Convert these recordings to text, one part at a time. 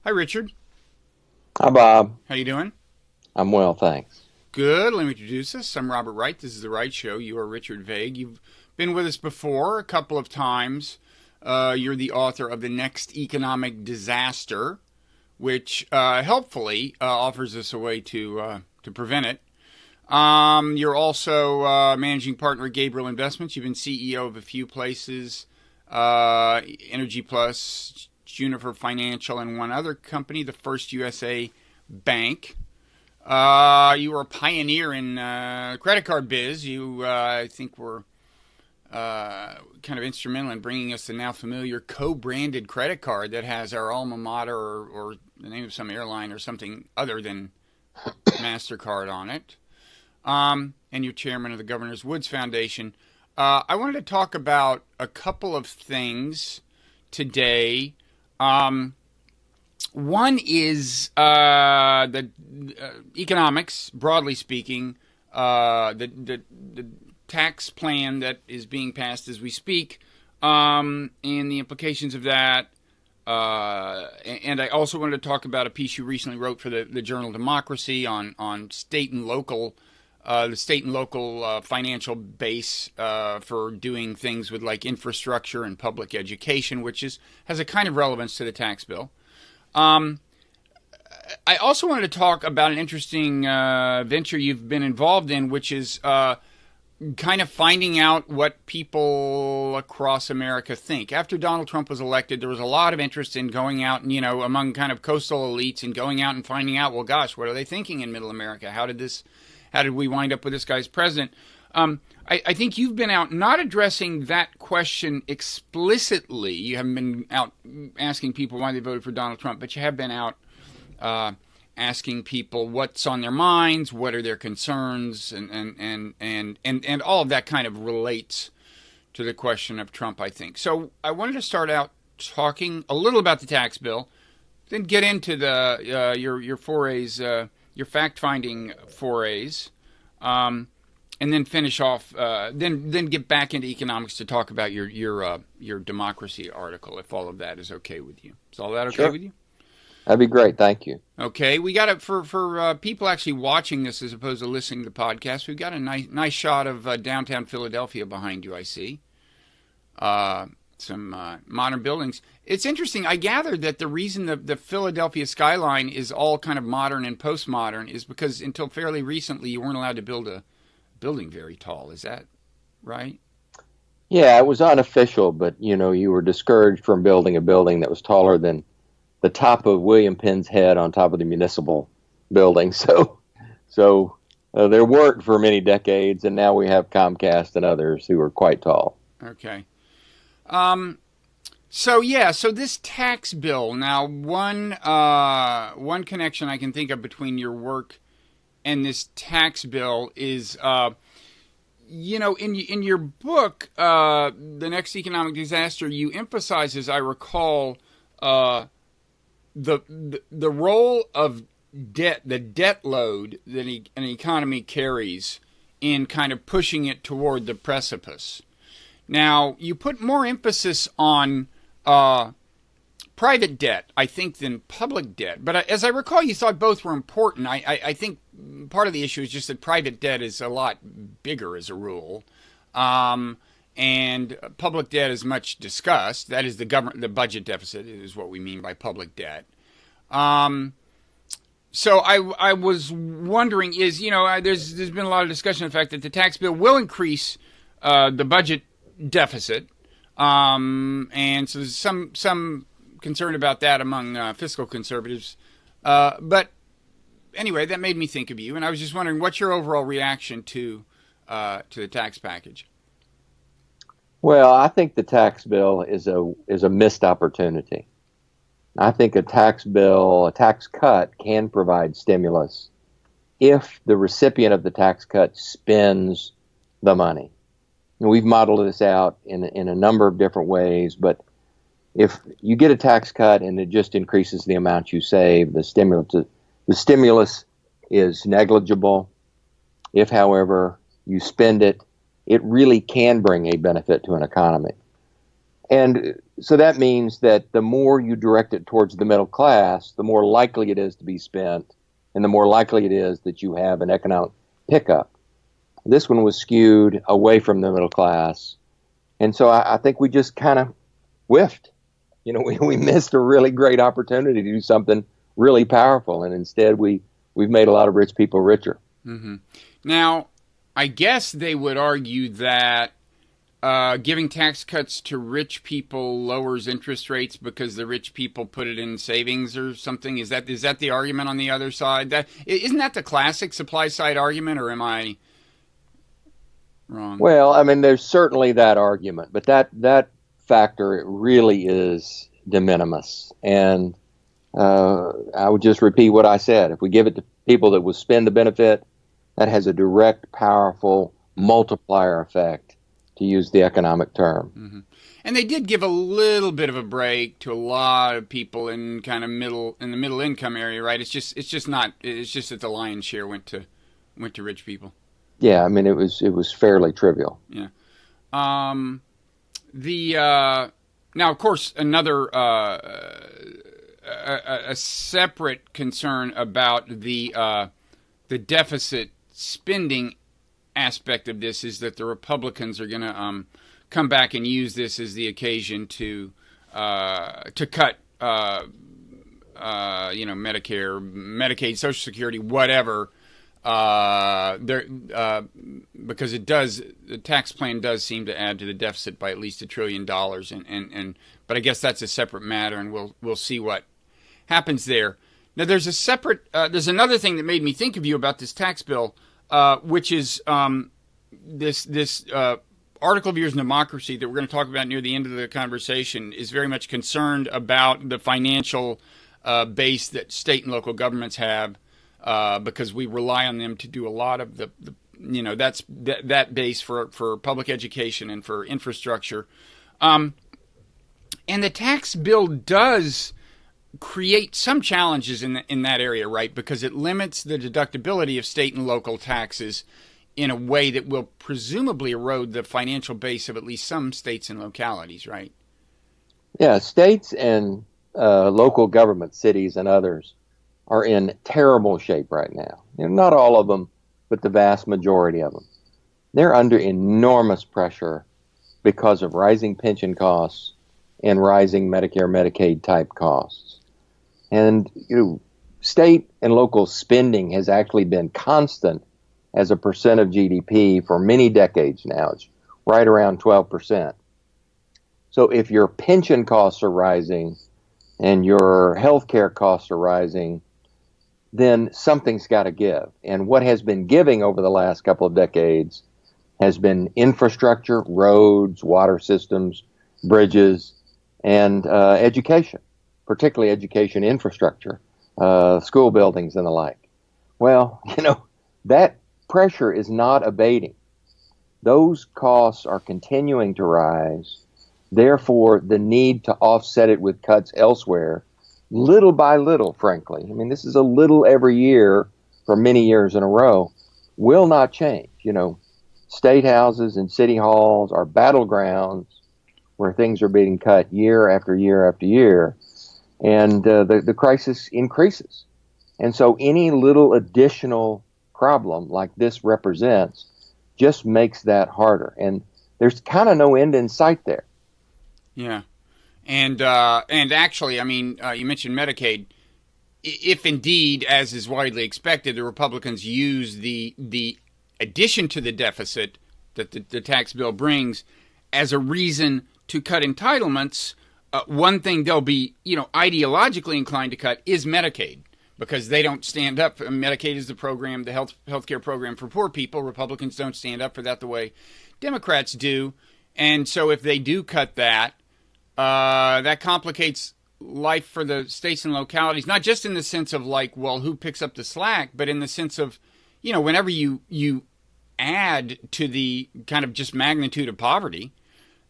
Hi, Richard. Hi, Bob. How you doing? I'm well, thanks. Good. Let me introduce us. I'm Robert Wright. This is The Wright Show. You are Richard Vague. You've been with us before a couple of times. You're the author of The Next Economic Disaster, which helpfully offers us a way to prevent it. You're also managing partner at Gabriel Investments. You've been CEO of a few places, Energy Plus, Juniper Financial, and one other company, the First USA Bank. You were a pioneer in credit card biz. You, I think, were kind of instrumental in bringing us the now familiar co-branded credit card that has our alma mater or the name of some airline or something other than MasterCard on it. And you're chairman of the Governor's Woods Foundation. I wanted to talk about a couple of things today. One is the economics, broadly speaking, the tax plan that is being passed as we speak, and the implications of that. And I also wanted to talk about a piece you recently wrote for the journal Democracy on state and local, the state and local financial base for doing things with like infrastructure and public education, which has a kind of relevance to the tax bill. I also wanted to talk about an interesting venture you've been involved in, which is kind of finding out what people across America think. After Donald Trump was elected, there was a lot of interest in going out and, among kind of coastal elites and going out and finding out, well, gosh, what are they thinking in Middle America? How did we wind up with this guy's president? I think you've been out not addressing that question explicitly. You haven't been out asking people why they voted for Donald Trump, but you have been out asking people what's on their minds, what are their concerns, and all of that kind of relates to the question of Trump, I think. So I wanted to start out talking a little about the tax bill, then get into the your forays, your fact-finding forays. And then finish off. Then get back into economics to talk about your Democracy article, if all of that is okay with you. Is all that okay Sure. with you? That'd be great. Thank you. Okay, we got it for people actually watching this as opposed to listening to the podcast. We've got a nice shot of downtown Philadelphia behind you. I see some modern buildings. It's interesting. I gathered that the reason the Philadelphia skyline is all kind of modern and postmodern is because until fairly recently you weren't allowed to build a building very tall. Is that right? Yeah, it was unofficial, but you were discouraged from building a building that was taller than the top of William Penn's head on top of the municipal building. So there weren't for many decades, and now we have Comcast and others who are quite tall. Okay. So this tax bill. Now, one connection I can think of between your work and this tax bill is, in your book, The Next Economic Disaster, you emphasize, as I recall, the role of debt, the debt load that an economy carries in kind of pushing it toward the precipice. Now, you put more emphasis on private debt, I think, than public debt. But as I recall, you thought both were important. I think part of the issue is just that private debt is a lot bigger as a rule. And public debt is much discussed. That is the budget deficit is what we mean by public debt. So I was wondering there's been a lot of discussion of the fact that the tax bill will increase the budget deficit. And so there's some concern about that among fiscal conservatives. But anyway, that made me think of you, and I was just wondering what's your overall reaction to the tax package? Well, I think the tax bill is a missed opportunity. I think a tax cut can provide stimulus if the recipient of the tax cut spends the money. And we've modeled this out in a number of different ways, but if you get a tax cut and it just increases the amount you save, the stimulus is negligible. If, however, you spend it, it really can bring a benefit to an economy. And so that means that the more you direct it towards the middle class, the more likely it is to be spent, and the more likely it is that you have an economic pickup. This one was skewed away from the middle class, and so I think we just kind of whiffed. We missed a really great opportunity to do something really powerful, and instead we've made a lot of rich people richer. Mm-hmm. Now, I guess they would argue that giving tax cuts to rich people lowers interest rates because the rich people put it in savings or something. Is that the argument on the other side? Isn't that the classic supply side argument, or am I wrong? Well, I mean, there's certainly that argument, but that factor really is de minimis. And I would just repeat what I said. If we give it to people that will spend the benefit, that has a direct, powerful multiplier effect, to use the economic term. Mm-hmm. And they did give a little bit of a break to a lot of people in kind of the middle income area, right? It's just that the lion's share went to rich people. Yeah, I mean, it was fairly trivial. Yeah. Now, of course, another a separate concern about the deficit spending aspect of this is that the Republicans are going to come back and use this as the occasion to cut Medicare, Medicaid, Social Security, whatever. Because the tax plan does seem to add to the deficit by at least $1 trillion, but I guess that's a separate matter, and we'll see what happens there. Now, there's another thing that made me think of you about this tax bill, which is this article of yours in Democracy that we're going to talk about near the end of the conversation is very much concerned about the financial base that state and local governments have, because we rely on them to do a lot of that base for public education and for infrastructure. And the tax bill does create some challenges in that area, right? Because it limits the deductibility of state and local taxes in a way that will presumably erode the financial base of at least some states and localities, right? Yeah, states and local government, cities and others, are in terrible shape right now. Not all of them, but the vast majority of them. They're under enormous pressure because of rising pension costs and rising Medicare, Medicaid type costs. And state and local spending has actually been constant as a percent of GDP for many decades now. It's right around 12%. So if your pension costs are rising and your healthcare costs are rising, then something's got to give. And what has been giving over the last couple of decades has been infrastructure, roads, water systems, bridges, and education, particularly education infrastructure, school buildings and the like. Well, that pressure is not abating. Those costs are continuing to rise. Therefore, the need to offset it with cuts elsewhere, little by little, frankly, I mean, this is a little every year for many years in a row, will not change. State houses and city halls are battlegrounds where things are being cut year after year after year, and the crisis increases. And so any little additional problem like this represents just makes that harder. And there's kind of no end in sight there. Yeah. And actually, I mean, you mentioned Medicaid. If indeed, as is widely expected, the Republicans use the addition to the deficit that the tax bill brings as a reason to cut entitlements, one thing they'll be, ideologically inclined to cut is Medicaid, because they don't stand up. Medicaid is the program, the healthcare program for poor people. Republicans don't stand up for that the way Democrats do. And so if they do cut that, that complicates life for the states and localities, not just in the sense of who picks up the slack, but in the sense of, whenever you add to the kind of just magnitude of poverty,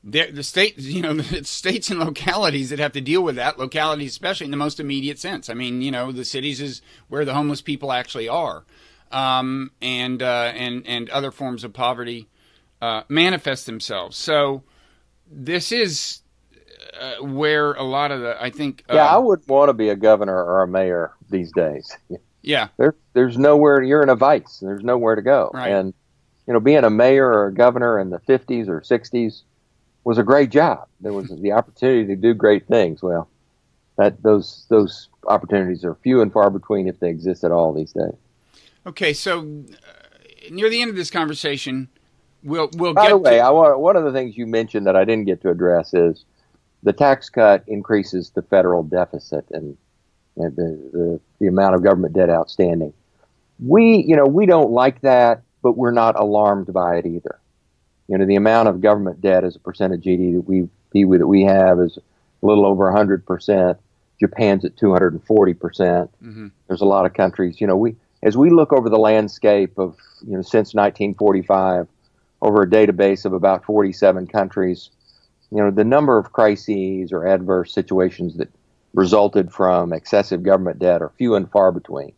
the states and localities that have to deal with that, localities especially in the most immediate sense. I mean, the cities is where the homeless people actually are, and other forms of poverty manifest themselves. So this is where a lot of the, I think. Yeah, I wouldn't want to be a governor or a mayor these days. Yeah. There's nowhere, you're in a vice. There's nowhere to go. Right. And, being a mayor or a governor in the 50s or 60s was a great job. There was the opportunity to do great things. Well, those opportunities are few and far between if they exist at all these days. Okay, so near the end of this conversation, we'll By get the way, to... one of the things you mentioned that I didn't get to address is the tax cut increases the federal deficit and the amount of government debt outstanding. We don't like that, but we're not alarmed by it either. The amount of government debt as a percent of GDP that we have is a little over 100%. Japan's at 240%. Mm-hmm. There's a lot of countries. As we look over the landscape of since 1945, over a database of about 47 countries, the number of crises or adverse situations that resulted from excessive government debt are few and far between.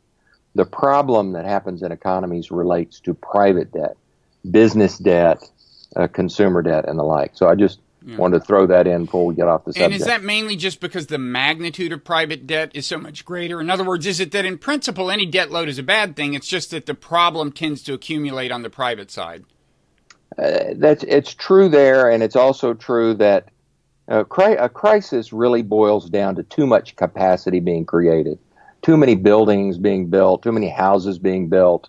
The problem that happens in economies relates to private debt, business debt, consumer debt, and the like. So I just wanted to throw that in before we get off the subject. And is that mainly just because the magnitude of private debt is so much greater? In other words, is it that in principle any debt load is a bad thing? It's just that the problem tends to accumulate on the private side. It's true there, and it's also true that a crisis really boils down to too much capacity being created, too many buildings being built, too many houses being built,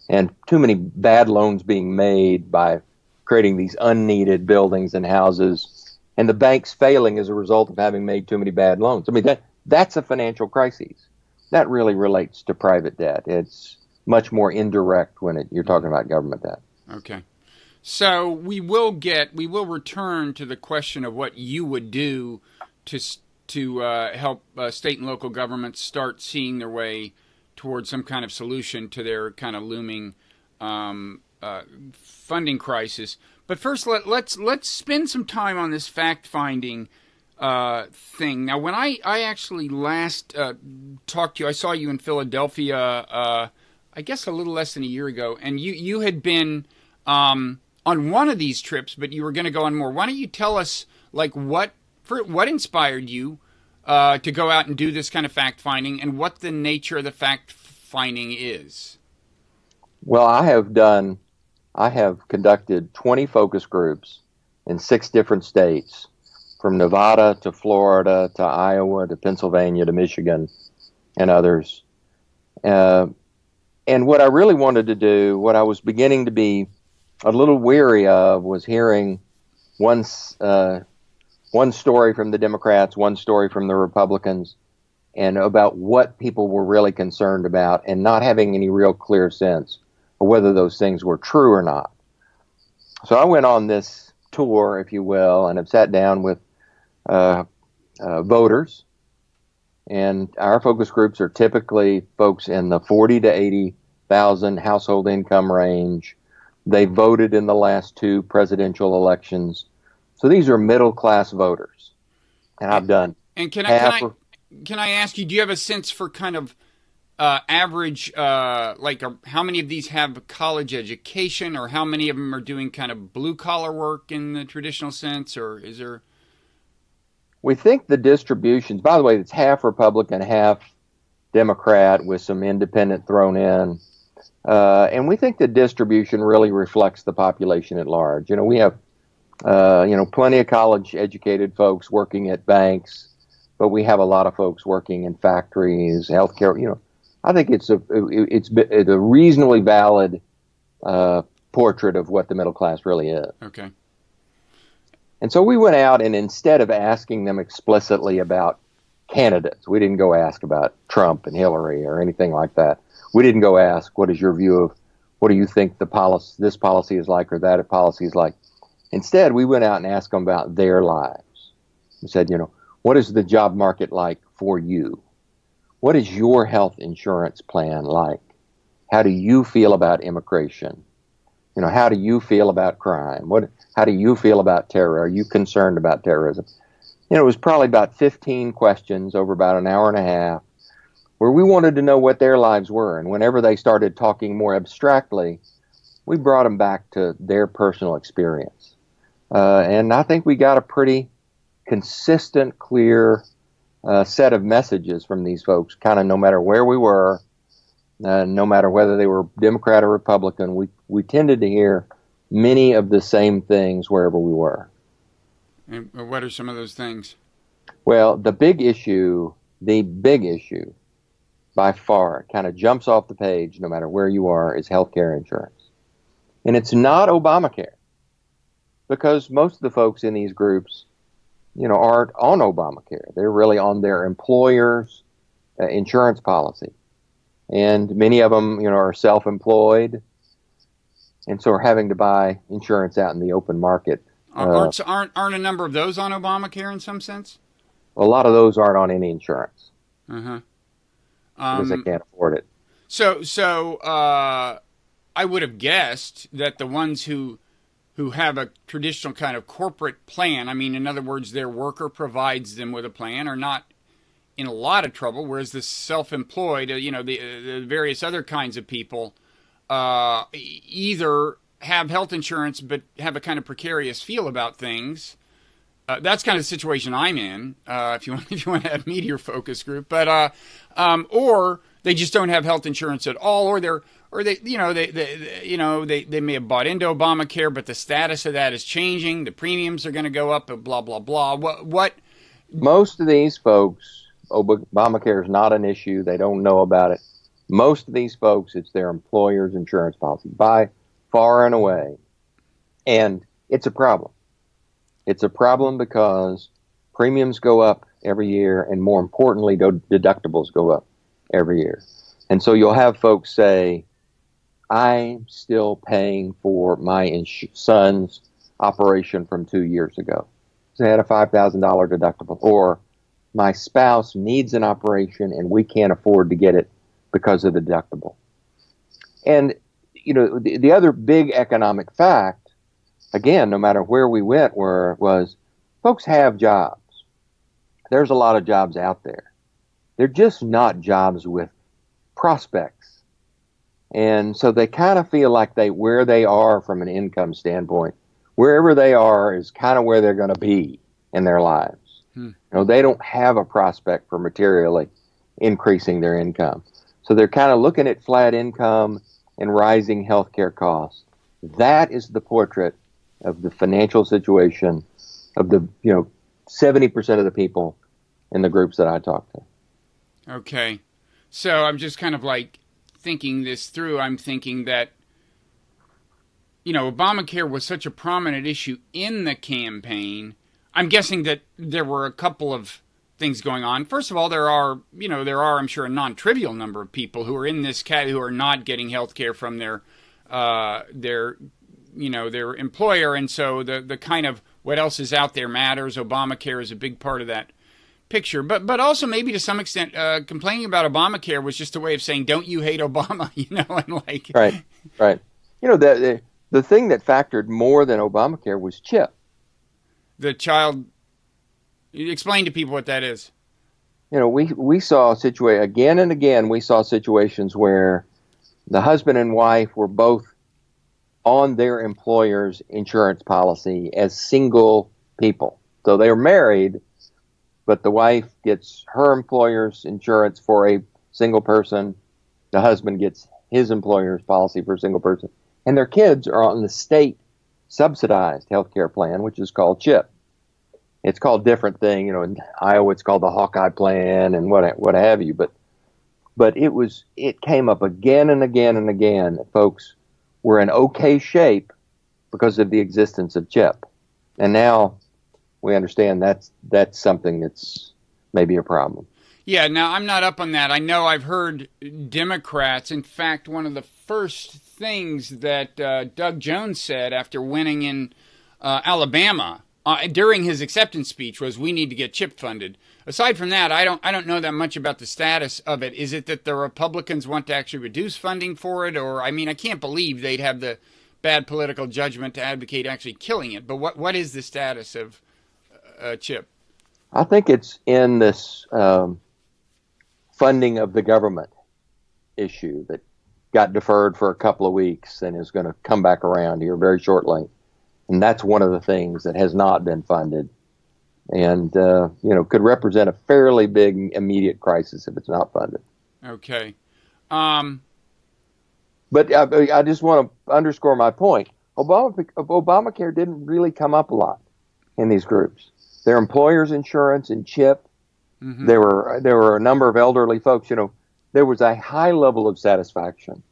and too many bad loans being made by creating these unneeded buildings and houses, and the banks failing as a result of having made too many bad loans. I mean, that's a financial crisis. That really relates to private debt. It's much more indirect when you're talking about government debt. Okay. So we will return to the question of what you would do to help state and local governments start seeing their way towards some kind of solution to their kind of looming funding crisis. But first, let's spend some time on this fact-finding thing. Now, when I actually last talked to you, I saw you in Philadelphia, I guess a little less than a year ago, and you had been on one of these trips, but you were going to go on more. Why don't you tell us, like, what inspired you to go out and do this kind of fact-finding, and what the nature of the fact-finding is? Well, I have conducted 20 focus groups in 6 different states, from Nevada to Florida to Iowa to Pennsylvania to Michigan and others. And what I really wanted to do, what I was beginning to be a little weary of, was hearing one story from the Democrats, one story from the Republicans, and about what people were really concerned about, and not having any real clear sense of whether those things were true or not. So I went on this tour, if you will, and have sat down with voters. And our focus groups are typically folks in the 40 to 80,000 household income range. They voted in the last 2 presidential elections. So these are middle-class voters. And I've done And can I ask you, do you have a sense for kind of average, how many of these have college education, or how many of them are doing kind of blue-collar work in the traditional sense, or is there... We think the distributions, by the way, it's half Republican, half Democrat, with some independent thrown in. And we think the distribution really reflects the population at large. We have, plenty of college-educated folks working at banks, but we have a lot of folks working in factories, healthcare. I think it's a reasonably valid portrait of what the middle class really is. Okay. And so we went out, and instead of asking them explicitly about candidates, we didn't go ask about Trump and Hillary or anything like that. We didn't go ask, what is your view of, what do you think this policy is like or that policy is like? Instead, we went out and asked them about their lives. We said, what is the job market like for you? What is your health insurance plan like? How do you feel about immigration? How do you feel about crime? How do you feel about terror? Are you concerned about terrorism? It was probably about 15 questions over about an hour and a half, where we wanted to know what their lives were. And whenever they started talking more abstractly, we brought them back to their personal experience. And I think we got a pretty consistent, clear set of messages from these folks, kind of no matter where we were, no matter whether they were Democrat or Republican. We tended to hear many of the same things wherever we were. And what are some of those things? Well, the big issue by far, kind of jumps off the page no matter where you are, is healthcare insurance. And it's not Obamacare, because most of the folks in these groups, aren't on Obamacare. They're really on their employer's insurance policy. And many of them, are self-employed, and so are having to buy insurance out in the open market. Aren't a number of those on Obamacare in some sense? A lot of those aren't on any insurance. Uh-huh. Because they can't afford it. So I would have guessed that the ones who have a traditional kind of corporate plan, I mean, in other words, their worker provides them with a plan, are not in a lot of trouble, whereas the self-employed, the various other kinds of people either have health insurance but have a kind of precarious feel about things. That's kind of the situation I'm in. If you want to have me to your focus group, but or they just don't have health insurance at all, or they may have bought into Obamacare, but the status of that is changing. The premiums are going to go up, blah blah blah. What? Most of these folks, Obamacare is not an issue. They don't know about it. Most of these folks, it's their employer's insurance policy by far and away, and it's a problem. It's a problem because premiums go up every year, and more importantly, deductibles go up every year. And so you'll have folks say, I'm still paying for my son's operation from 2 years ago. So they had a $5,000 deductible. Or my spouse needs an operation and we can't afford to get it because of the deductible. And, the other big economic fact, again, no matter where we went, was folks have jobs. There's a lot of jobs out there. They're just not jobs with prospects. And so they kind of feel like where they are from an income standpoint, wherever they are is kind of where they're going to be in their lives. They don't have a prospect for materially increasing their income. So they're kind of looking at flat income and rising healthcare costs. That is the portrait of the financial situation of the 70% of the people in the groups that I talk to. Okay, so I'm just kind of like thinking this through. I'm thinking that Obamacare was such a prominent issue in the campaign. I'm guessing that there were a couple of things going on. First of all, there are I'm sure a non-trivial number of people who are in this who are not getting health care from their employer, and so the kind of what else is out there matters. Obamacare is a big part of that picture, but also maybe to some extent complaining about Obamacare was just a way of saying, don't you hate Obama, and like right. The thing that factored more than Obamacare was CHIP. The child. Explain to people what that is. We saw again and again, we saw situations where the husband and wife were both on their employer's insurance policy as single people. So they were married, but the wife gets her employer's insurance for a single person. The husband gets his employer's policy for a single person. And their kids are on the state subsidized healthcare plan, which is called CHIP. It's called different thing, in Iowa it's called the Hawkeye plan and what have you. But it came up again and again and again that folks were in okay shape because of the existence of CHIP. And now we understand that's something that's maybe a problem. Yeah, now I'm not up on that. I know I've heard Democrats, in fact, one of the first things that Doug Jones said after winning in Alabama during his acceptance speech was, we need to get CHIP funded. Aside from that, I don't know that much about the status of it. Is it that the Republicans want to actually reduce funding for it? Or, I can't believe they'd have the bad political judgment to advocate actually killing it. But what is the status of CHIP? I think it's in this funding of the government issue that got deferred for a couple of weeks and is going to come back around here very shortly. And that's one of the things that has not been funded. and could represent a fairly big immediate crisis if it's not funded. Okay. But I just want to underscore my point. Obamacare didn't really come up a lot in these groups. Their employer's insurance and CHIP. Mm-hmm. There were a number of elderly folks. There was a high level of satisfaction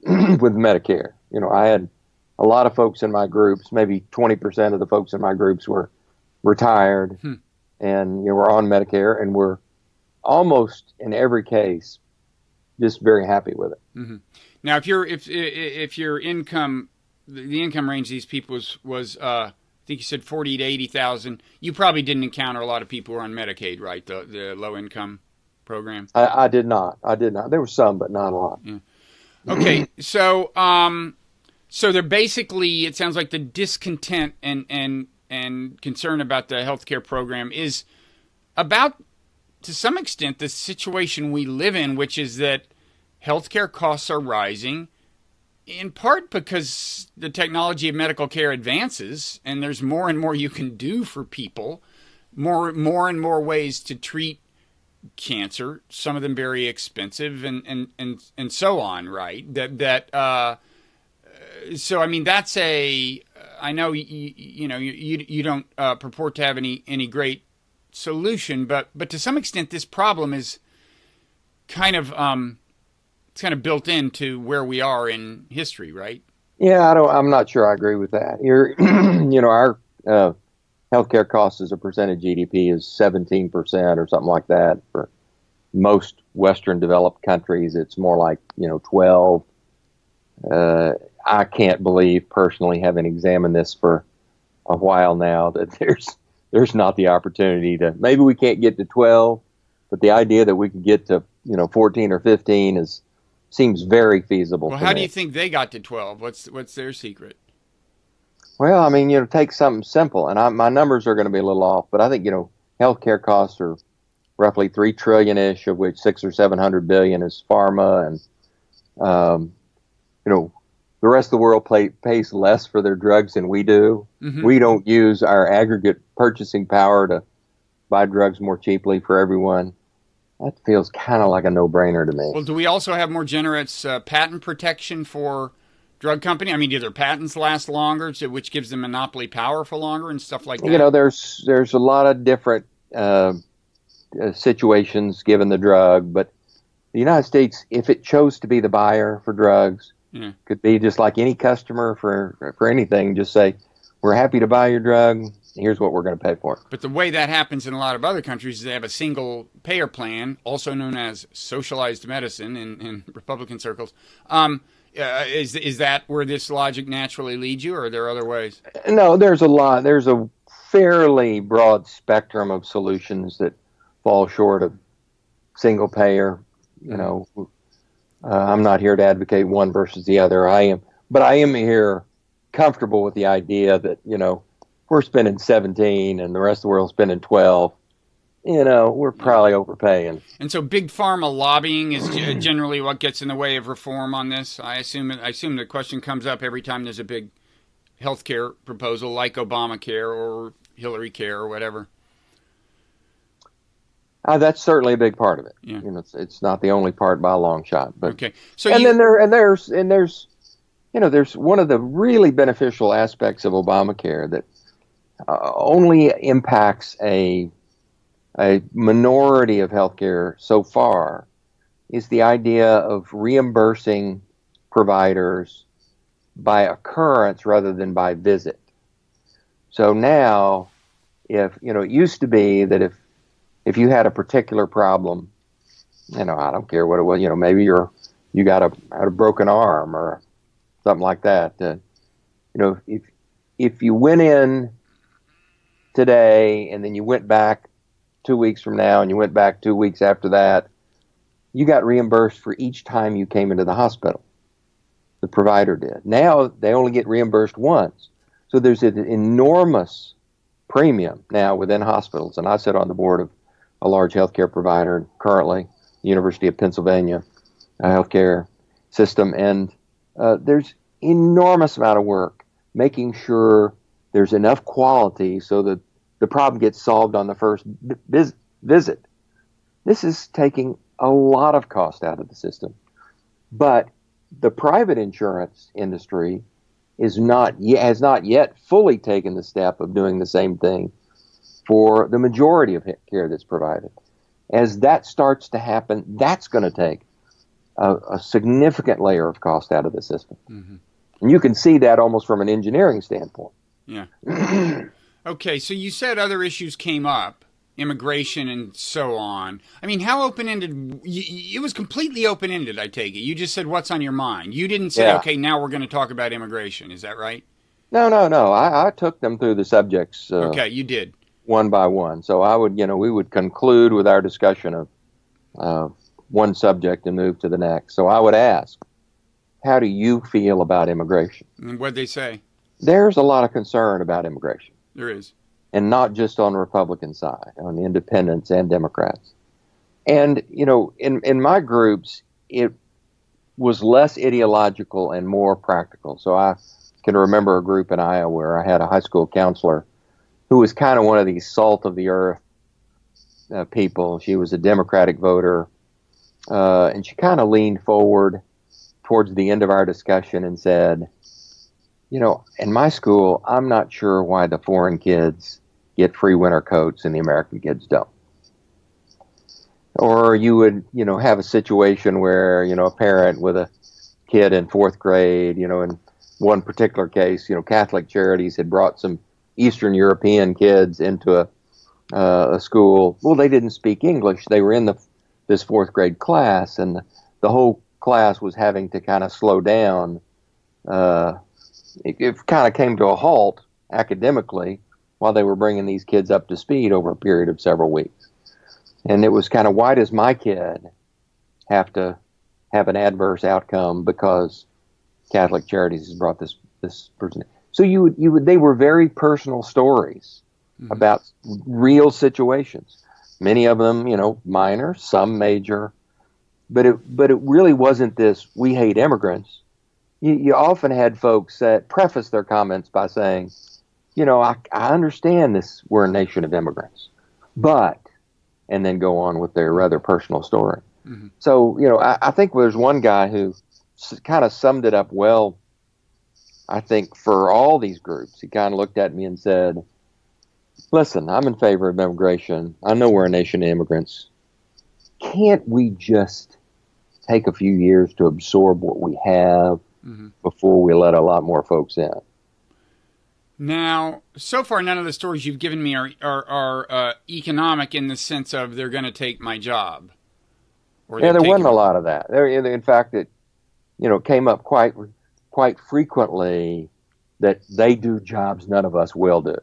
with Medicare. I had a lot of folks in my groups. Maybe 20% of the folks in my groups were retired, and were on Medicare, and were almost in every case just very happy with it. Mm-hmm. Now, if your income, the income range of these people was I think you said 40 to 80,000, you probably didn't encounter a lot of people who were on Medicaid, right? The low income program. I did not. There were some, but not a lot. Yeah. Okay, so they're basically, it sounds like the discontent and concern about the healthcare program is about, to some extent, the situation we live in, which is that healthcare costs are rising, in part because the technology of medical care advances, and there's more and more you can do for people, more and more ways to treat cancer, some of them very expensive, and so on, right? So I mean, that's I know you don't purport to have any great solution, but to some extent this problem is kind of it's kind of built into where we are in history, right? Yeah, I'm not sure I agree with that. Our healthcare costs as a percent of GDP is 17% or something like that. For most Western developed countries, it's more like 12. I can't believe, personally, having examined this for a while now, that there's not the opportunity to. Maybe we can't get to 12, but the idea that we could get to 14 or 15 seems very feasible. Well, how do you think they got to 12? What's their secret? Well, I mean, take something simple, and my numbers are going to be a little off, but I think healthcare costs are roughly $3 trillion-ish, of which 600 or 700 billion is pharma, and the rest of the world pays less for their drugs than we do. Mm-hmm. We don't use our aggregate purchasing power to buy drugs more cheaply for everyone. That feels kind of like a no-brainer to me. Well, do we also have more generous patent protection for drug company? I mean, do their patents last longer, which gives them monopoly power for longer and stuff like that? There's a lot of different situations given the drug, but the United States, if it chose to be the buyer for drugs, could be just like any customer for anything. Just say, we're happy to buy your drug. Here's what we're going to pay for it. But the way that happens in a lot of other countries is they have a single payer plan, also known as socialized medicine in Republican circles. Is that where this logic naturally leads you, or are there other ways? No, there's a lot. There's a fairly broad spectrum of solutions that fall short of single payer. I'm not here to advocate one versus the other. But I am here comfortable with the idea that, we're spending 17 and the rest of the world's spending 12. We're probably overpaying. And so big pharma lobbying is generally what gets in the way of reform on this. I assume the question comes up every time there's a big healthcare proposal like Obamacare or Hillary Care or whatever. That's certainly a big part of it. Yeah. It's not the only part by a long shot. But okay. There's one of the really beneficial aspects of Obamacare that only impacts a minority of healthcare so far, is the idea of reimbursing providers by occurrence rather than by visit. So now, it used to be that if you had a particular problem, I don't care what it was, maybe you had a broken arm or something like that. If you went in today and then you went back 2 weeks from now and you went back 2 weeks after that, you got reimbursed for each time you came into the hospital. The provider did. Now they only get reimbursed once. So there's an enormous premium now within hospitals. And I sit on the board of a large healthcare provider currently, University of Pennsylvania healthcare system. And there's enormous amount of work making sure there's enough quality so that the problem gets solved on the first visit. This is taking a lot of cost out of the system. But the private insurance industry has not yet fully taken the step of doing the same thing for the majority of care that's provided. As that starts to happen, that's going to take a significant layer of cost out of the system. Mm-hmm. And you can see that almost from an engineering standpoint. Yeah. Okay, so you said other issues came up, immigration and so on. I mean, how open-ended? It was completely open-ended, I take it. You just said, what's on your mind? You didn't say, okay, now we're going to talk about immigration. Is that right? No. I took them through the subjects. Okay, you did. One by one. So we would conclude with our discussion of one subject and move to the next. So I would ask, how do you feel about immigration? And what'd they say? There's a lot of concern about immigration. There is. And not just on the Republican side, on the independents and Democrats. And, in my groups, it was less ideological and more practical. So I can remember a group in Iowa where I had a high school counselor who was kind of one of these salt of the earth people. She was a Democratic voter. And she kind of leaned forward towards the end of our discussion and said, in my school, I'm not sure why the foreign kids get free winter coats and the American kids don't. Or you would, have a situation where, a parent with a kid in fourth grade, in one particular case, Catholic Charities had brought some Eastern European kids into a school. Well, they didn't speak English. They were in this fourth grade class, and the whole class was having to kind of slow down. It kind of came to a halt academically while they were bringing these kids up to speed over a period of several weeks. And it was kind of, why does my kid have to have an adverse outcome because Catholic Charities has brought this person in? So they were very personal stories about real situations. Many of them, minor, some major, but it really wasn't this, we hate immigrants. You often had folks that preface their comments by saying, I understand this, we're a nation of immigrants, but, and then go on with their rather personal story. Mm-hmm. So, I think there's one guy who kind of summed it up well, I think, for all these groups. He kind of looked at me and said, listen, I'm in favor of immigration. I know we're a nation of immigrants. Can't we just take a few years to absorb what we have before we let a lot more folks in? Now, so far, none of the stories you've given me are economic in the sense of they're going to take my job. There wasn't a lot of that. In fact, it came up quite frequently that they do jobs none of us will do.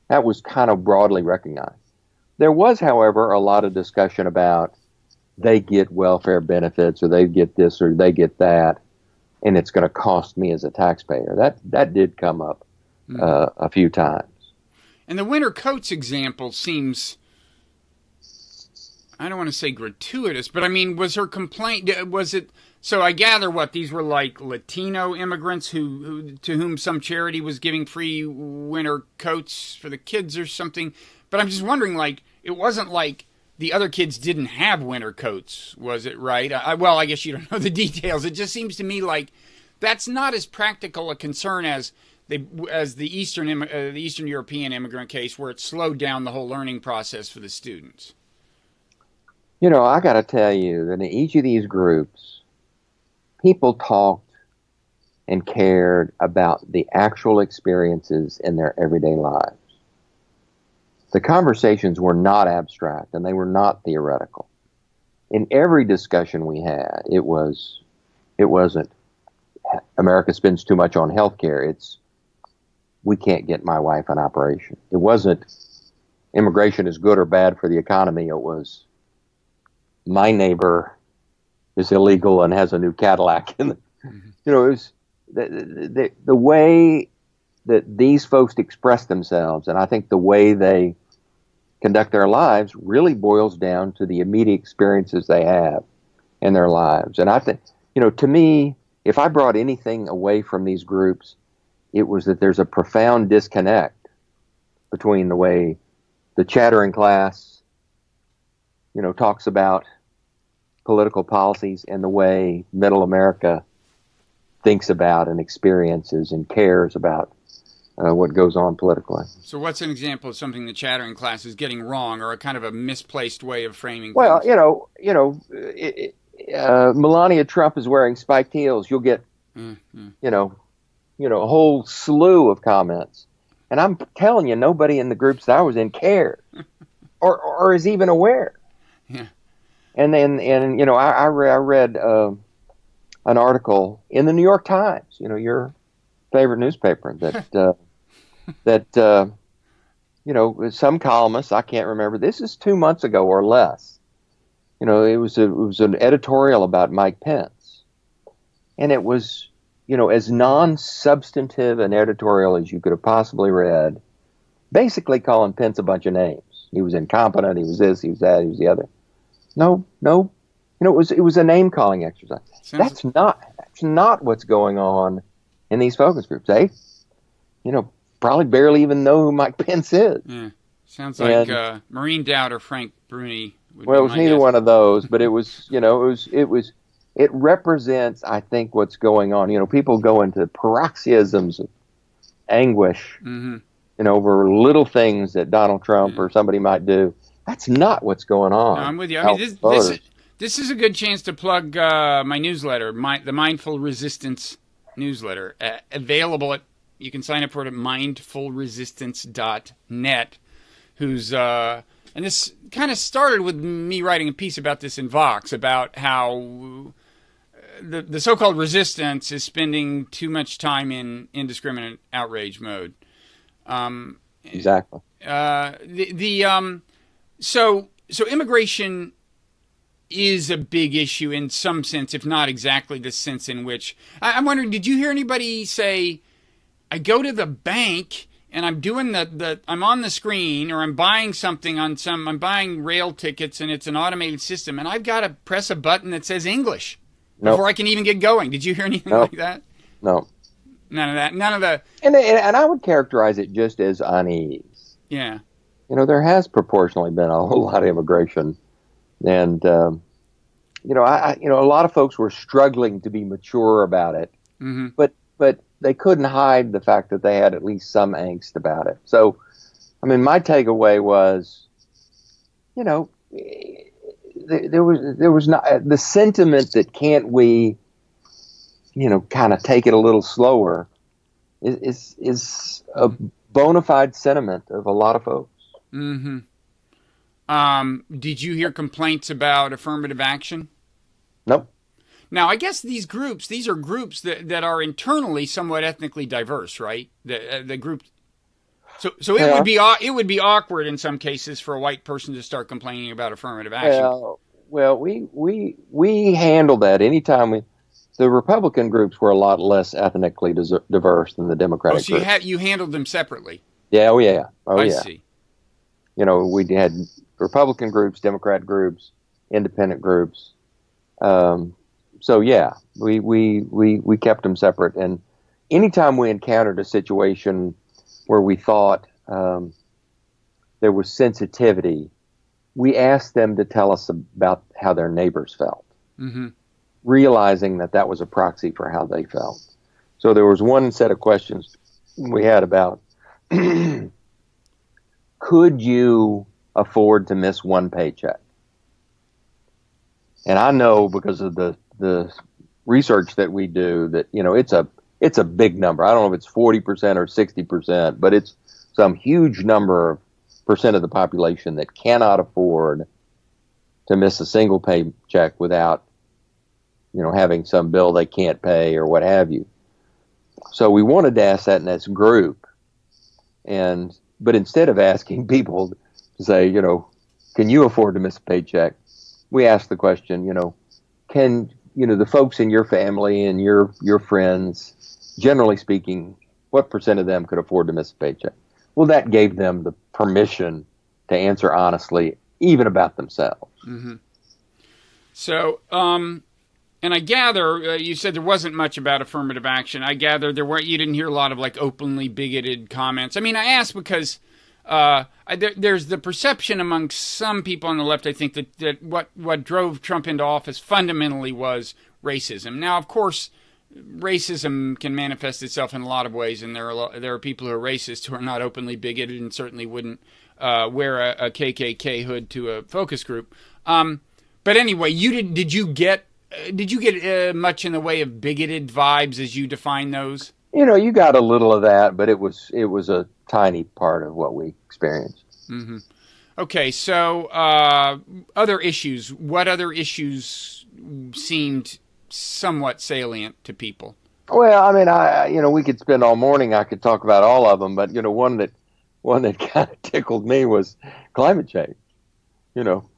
That was kind of broadly recognized. There was, however, a lot of discussion about they get welfare benefits or they get this or they get that, and it's going to cost me as a taxpayer. That did come up a few times. And the winter coats example seems, I don't want to say gratuitous, but I mean, was her complaint, was it, so I gather these were like Latino immigrants who to whom some charity was giving free winter coats for the kids or something. But I'm just wondering, it wasn't like the other kids didn't have winter coats, was it, right? I guess you don't know the details. It just seems to me like that's not as practical a concern as the Eastern European immigrant case, where it slowed down the whole learning process for the students. I got to tell you that in each of these groups, people talked and cared about the actual experiences in their everyday lives. The conversations were not abstract and they were not theoretical. In every discussion we had, it wasn't America spends too much on healthcare. It's we can't get my wife an operation. It wasn't immigration is good or bad for the economy. It was my neighbor is illegal and has a new Cadillac. And it was the way that these folks express themselves, and I think the way they conduct their lives really boils down to the immediate experiences they have in their lives. And I think, to me, if I brought anything away from these groups, it was that there's a profound disconnect between the way the chattering class, talks about political policies and the way middle America thinks about and experiences and cares about what goes on politically. So what's an example of something the chattering class is getting wrong, or a kind of a misplaced way of framing Well, things? Melania Trump is wearing spiked heels. You'll get, a whole slew of comments. And I'm telling you, nobody in the groups that I was in cared or is even aware. Yeah. And then, I read an article in the New York Times, your favorite newspaper, that some columnists, I can't remember, this is 2 months ago or less. It was an editorial about Mike Pence, and it was, as non-substantive an editorial as you could have possibly read, basically calling Pence a bunch of names. He was incompetent. He was this. He was that. He was the other. No. It was a name calling exercise. That's not what's going on in these focus groups. They, probably barely even know who Mike Pence is. Yeah. Sounds like Maureen Dowd or Frank Bruni. Well, it was neither one of those, but it was, it represents, I think, what's going on. People go into paroxysms of anguish, over little things that Donald Trump or somebody might do. That's not what's going on. No, I'm with you. I mean, this is a good chance to plug my newsletter, the Mindful Resistance newsletter, available you can sign up for it at mindfulresistance.net, and this kind of started with me writing a piece about this in Vox, about how the so-called resistance is spending too much time in indiscriminate outrage mode. Exactly. So immigration is a big issue in some sense, if not exactly the sense in which I'm wondering. Did you hear anybody say, "I go to the bank and I'm doing I'm on the screen, or I'm buying something I'm buying rail tickets and it's an automated system, and I've got to press a button that says English before I can even get going"? Did you hear anything like that? No. None of that. None of the. And I would characterize it just as unease. Yeah. There has proportionally been a whole lot of immigration, and a lot of folks were struggling to be mature about it, but they couldn't hide the fact that they had at least some angst about it. So, I mean, my takeaway was, there was not the sentiment that can't we, kind of take it a little slower, is a bona fide sentiment of a lot of folks. Mm-hmm. Did you hear complaints about affirmative action? Nope. Now, I guess these are groups that are internally somewhat ethnically diverse, right? The group. So it would be awkward in some cases for a white person to start complaining about affirmative action. Well, we handled that anytime the Republican groups were a lot less ethnically diverse than the Democratic so groups. you handled them separately. Yeah. Oh yeah. I see. We had Republican groups, Democrat groups, independent groups. So yeah, we kept them separate. And anytime we encountered a situation where we thought there was sensitivity, we asked them to tell us about how their neighbors felt, realizing that was a proxy for how they felt. So there was one set of questions we had about, could you afford to miss one paycheck? And I know because of the research that we do that, it's a big number. I don't know if it's 40% or 60%, but it's some huge number of percent of the population that cannot afford to miss a single paycheck without, having some bill they can't pay or what have you. So we wanted to ask that in this group. But instead of asking people to say, can you afford to miss a paycheck? We asked the question, can, the folks in your family and your friends, generally speaking, what percent of them could afford to miss a paycheck? Well, that gave them the permission to answer honestly, even about themselves. Mm-hmm. So, and I gather you said there wasn't much about affirmative action. I gather you didn't hear a lot of like openly bigoted comments. I mean, I asked because there's the perception among some people on the left, I think, that what drove Trump into office fundamentally was racism. Now, of course, racism can manifest itself in a lot of ways, and there are people who are racist who are not openly bigoted and certainly wouldn't wear a KKK hood to a focus group. But anyway, did you get much in the way of bigoted vibes as you define those? You got a little of that, but it was a tiny part of what we experienced. Mm-hmm. Okay, so other issues. What other issues seemed somewhat salient to people? Well, I mean, we could spend all morning. I could talk about all of them, but one that kind of tickled me was climate change.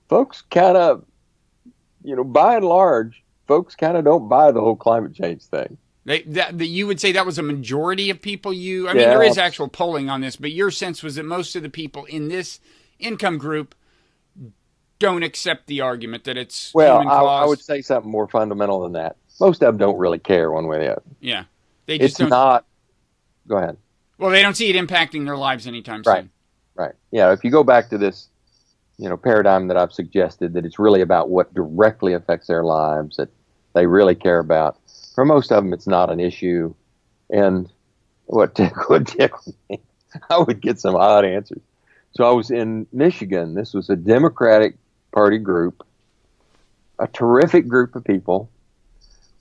Folks kind of, by and large, folks kind of don't buy the whole climate change thing. You would say that was a majority of people. I mean, there is actual polling on this, but your sense was that most of the people in this income group don't accept the argument that it's human cause. I would say something more fundamental than that. Most of them don't really care one way or the other. Yeah, it's not. Go ahead. Well, they don't see it impacting their lives anytime soon. Right. Yeah. If you go back to this, paradigm that I've suggested, that it's really about what directly affects their lives, that they really care about. For most of them, it's not an issue. And what tickled me, I would get some odd answers. So I was in Michigan. This was a Democratic Party group, a terrific group of people.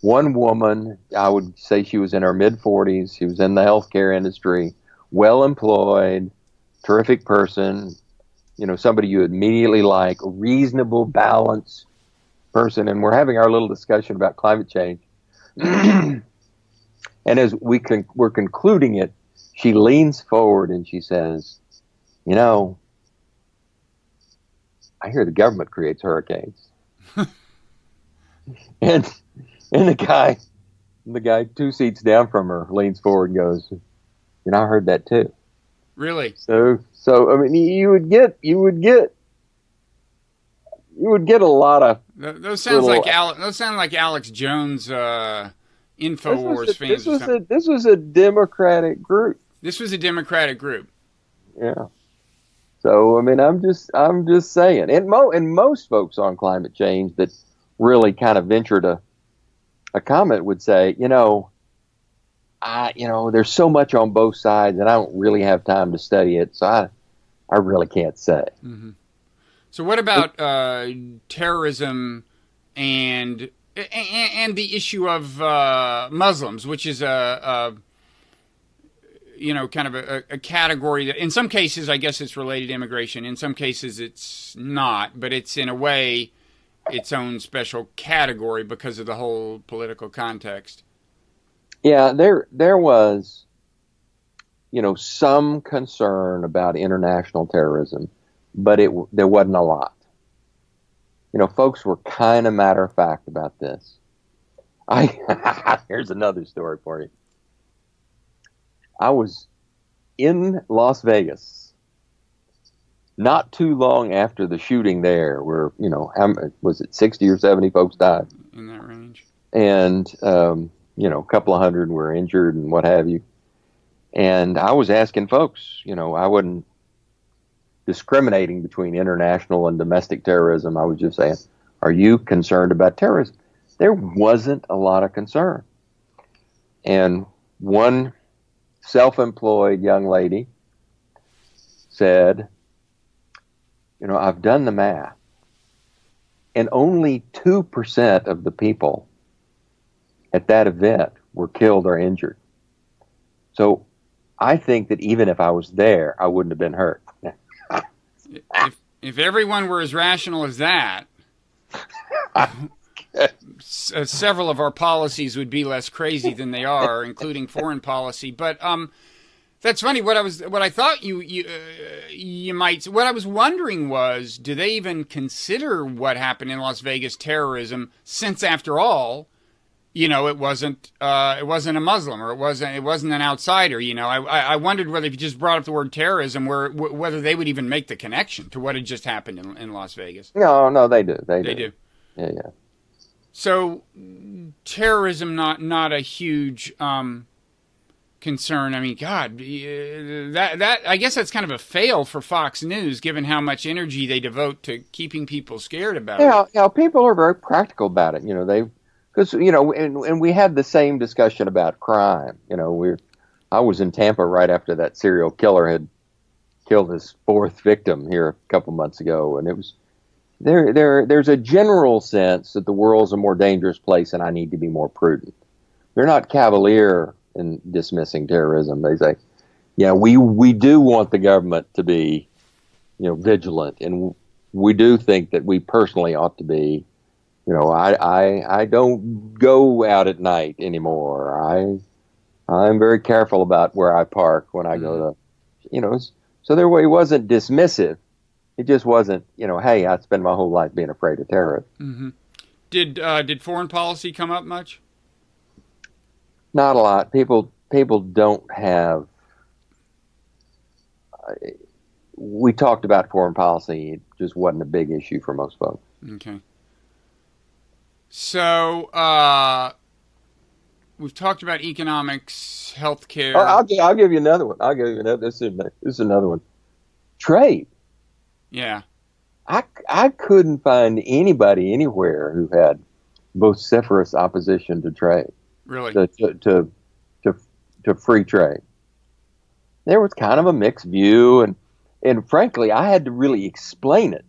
One woman, I would say she was in her mid-40s. She was in the healthcare industry, well-employed, terrific person, somebody you immediately like, a reasonable, balanced person. And we're having our little discussion about climate change. And as we're concluding it, she leans forward and she says, I hear the government creates hurricanes. and the guy 2 seats down from her leans forward and goes, I heard that too. Really? So I mean, you would get a lot of those sound like Alex Jones InfoWars fans. This was a Democratic group. This was a Democratic group. Yeah. So I mean, I'm just saying, and most folks on climate change that really kind of ventured a comment would say, there's so much on both sides, and I don't really have time to study it, so I really can't say. Mm-hmm. So what about terrorism and the issue of Muslims, which is kind of a category that in some cases, I guess it's related to immigration. In some cases it's not, but it's in a way its own special category because of the whole political context. Yeah, there was, some concern about international terrorism, but there wasn't a lot. Folks were kind of matter of fact about this. Here's another story for you. I was in Las Vegas not too long after the shooting there, where, was it 60 or 70 folks died? In that range. And, a couple of hundred were injured and what have you. And I was asking folks, I wasn't discriminating between international and domestic terrorism. I was just saying, are you concerned about terrorism? There wasn't a lot of concern. And one self-employed young lady said, I've done the math, and only 2% of the people at that event were killed or injured. So I think that even if I was there, I wouldn't have been hurt. If everyone were as rational as that, several of our policies would be less crazy than they are, including foreign policy. But that's funny. What I thought you might. What I was wondering was, do they even consider what happened in Las Vegas terrorism? Since after all, it wasn't a Muslim, or it wasn't an outsider. I wondered whether if you just brought up the word terrorism, whether they would even make the connection to what had just happened in Las Vegas. No, they do. They do. Yeah. So terrorism not a huge concern. I mean, God, that I guess that's kind of a fail for Fox News, given how much energy they devote to keeping people scared about it. Yeah, people are very practical about it. Because and we had the same discussion about crime. I was in Tampa right after that serial killer had killed his fourth victim here a couple months ago, and it was there's a general sense that the world's a more dangerous place and I need to be more prudent. They're not cavalier in dismissing terrorism. They say, yeah, we do want the government to be, vigilant, and we do think that we personally ought to be. I don't go out at night anymore. I'm very careful about where I park when I go to, so there it wasn't dismissive. It just wasn't, hey, I spend my whole life being afraid of terrorists. Mm-hmm. Did foreign policy come up much? Not a lot. People don't have. We talked about foreign policy. It just wasn't a big issue for most folks. Okay. So we've talked about economics, healthcare. I'll give you another one. This is another one. Trade. Yeah. I couldn't find anybody anywhere who had vociferous opposition to trade. Really? To free trade. There was kind of a mixed view, and frankly, I had to really explain it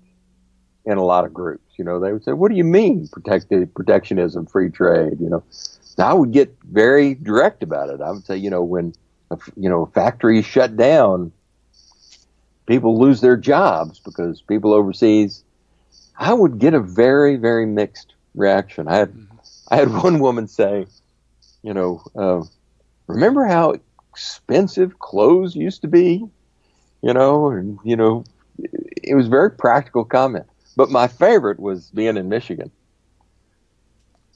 in a lot of groups. They would say, "What do you mean protectionism, free trade?" I would get very direct about it. I would say, when factories shut down, people lose their jobs because people overseas. I would get a very, very mixed reaction. I had one woman say, remember how expensive clothes used to be? It was a very practical comment. But my favorite was being in Michigan,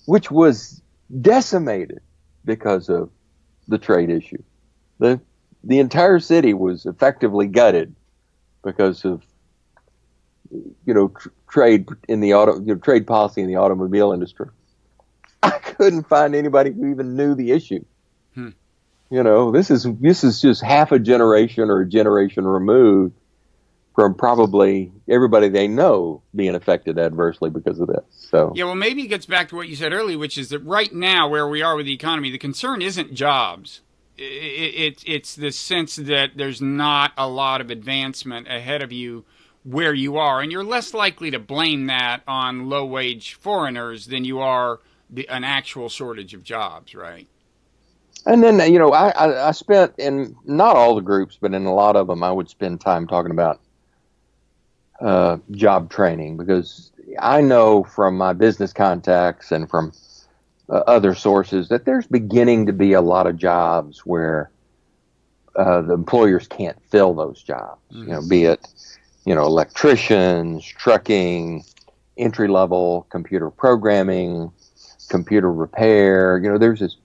which was decimated because of the trade issue. The entire city was effectively gutted because of trade in the trade policy in the automobile industry. I couldn't find anybody who even knew the issue. This is just half a generation or a generation removed from probably everybody they know being affected adversely because of this. So yeah, well, maybe it gets back to what you said earlier, which is that right now, where we are with the economy, the concern isn't jobs. It's the sense that there's not a lot of advancement ahead of you where you are, and you're less likely to blame that on low-wage foreigners than you are an actual shortage of jobs, right? And then, I spent in not all the groups, but in a lot of them, I would spend time talking about job training, because I know from my business contacts and from other sources that there's beginning to be a lot of jobs where the employers can't fill those jobs, be it, electricians, trucking, entry-level computer programming, computer repair. There's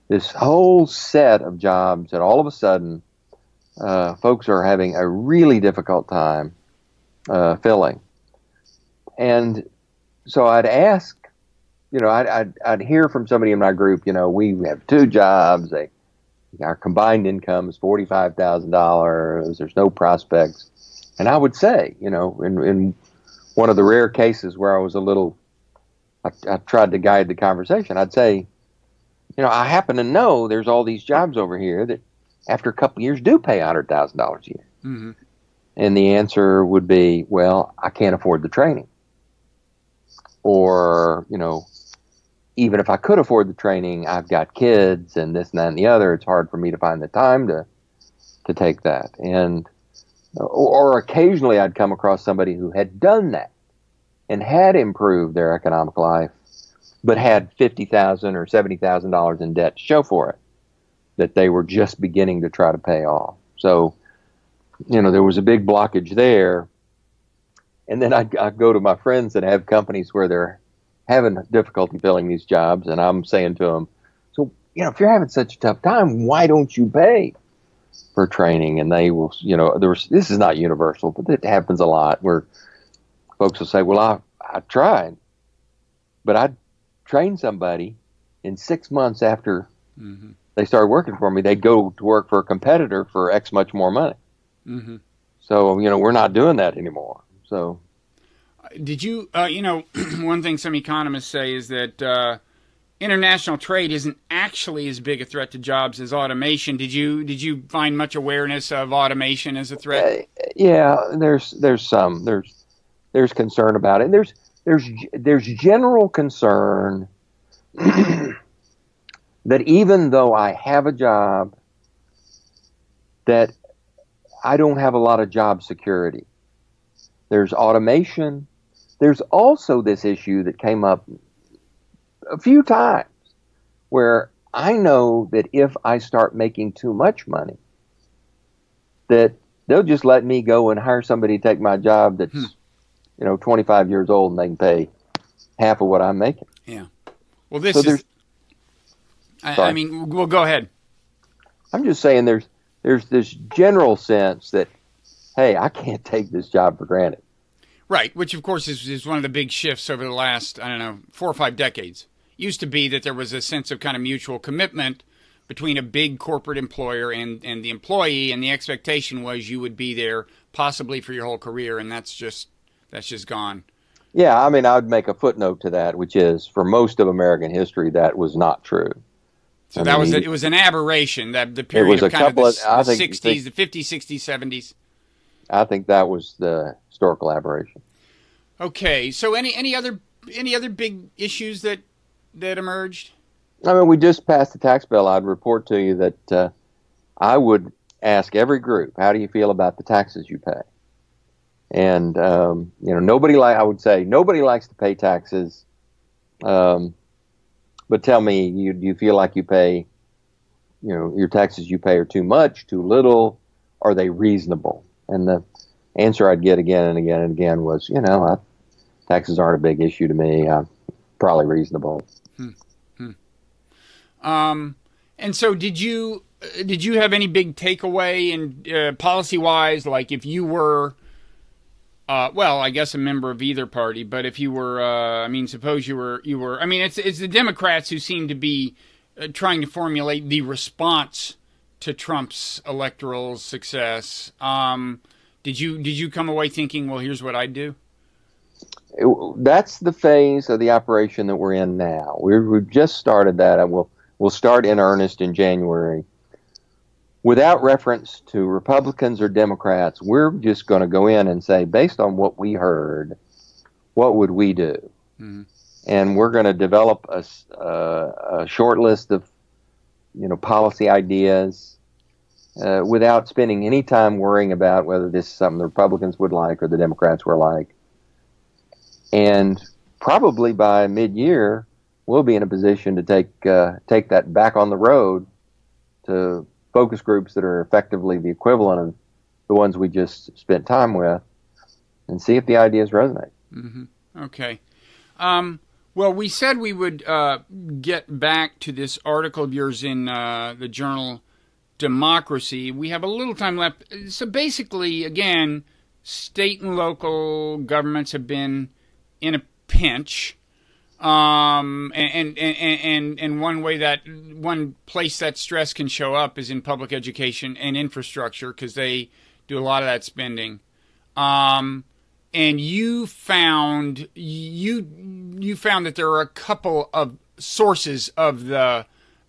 this whole set of jobs that all of a sudden folks are having a really difficult time filling. And so I'd ask, I'd hear from somebody in my group, we have two jobs. Our combined income is $45,000. There's no prospects. And I would say, in one of the rare cases where I was I tried to guide the conversation, I'd say, I happen to know there's all these jobs over here that after a couple of years do pay $100,000 a year. Mm-hmm. And the answer would be, well, I can't afford the training. Or, even if I could afford the training, I've got kids and this and that and the other. It's hard for me to find the time to take that. And, or occasionally I'd come across somebody who had done that and had improved their economic life, but had $50,000 or $70,000 in debt to show for it, that they were just beginning to try to pay off. So, there was a big blockage there. And then I go to my friends that have companies where they're having difficulty filling these jobs, and I'm saying to them, so, if you're having such a tough time, why don't you pay for training? And they will, this is not universal, but it happens a lot where folks will say, well, I tried, but I trained somebody in 6 months after they started working for me, they'd go to work for a competitor for X much more money. Mm-hmm. So, we're not doing that anymore. So, did you, one thing some economists say is that international trade isn't actually as big a threat to jobs as automation. Did you find much awareness of automation as a threat? yeah, there's concern about it. And there's general concern that even though I have a job, that I don't have a lot of job security. There's automation. There's also this issue that came up a few times where I know that if I start making too much money, that they'll just let me go and hire somebody to take my job that's 25 years old, and they can pay half of what I'm making. Yeah. Well, this is. Well, go ahead. I'm just saying there's this general sense that, hey, I can't take this job for granted. Right, which of course is one of the big shifts over the last, 4 or 5 decades. Used to be that there was a sense of kind of mutual commitment between a big corporate employer and the employee, and the expectation was you would be there possibly for your whole career, and that's just gone. Yeah, I would make a footnote to that, which is for most of American history that was not true. So it was an aberration, that the period of kind of the 60s, the 50s, 60s, 70s. I think that was the historical aberration. Okay, so any other big issues that emerged? We just passed the tax bill. I'd report to you that I would ask every group, how do you feel about the taxes you pay? And nobody likes to pay taxes. But tell me, do you feel like you pay, your taxes you pay are too much, too little? Are they reasonable? And the answer I'd get again and again and again was, taxes aren't a big issue to me. Probably reasonable. And so did you have any big takeaway in policy wise? Like if you were, I guess a member of either party, but if you were, suppose you were, it's the Democrats who seem to be trying to formulate the response to Trump's electoral success. Did you come away thinking, well, here's what I'd do? That's the phase of the operation that we're in now. We've just started that, and we'll start in earnest in January. Without reference to Republicans or Democrats, we're just going to go in and say, based on what we heard, what would we do? Mm-hmm. And we're going to develop a short list of, policy ideas without spending any time worrying about whether this is something the Republicans would like or the Democrats were like. And probably by mid-year, we'll be in a position to take that back on the road to focus groups that are effectively the equivalent of the ones we just spent time with, and see if the ideas resonate. Mm-hmm. Okay. Well, we said we would get back to this article of yours in the journal Democracy. We have a little time left. So basically, again, state and local governments have been in a pinch. And one place that stress can show up is in public education and infrastructure, because they do a lot of that spending. And you found that there are a couple of sources of the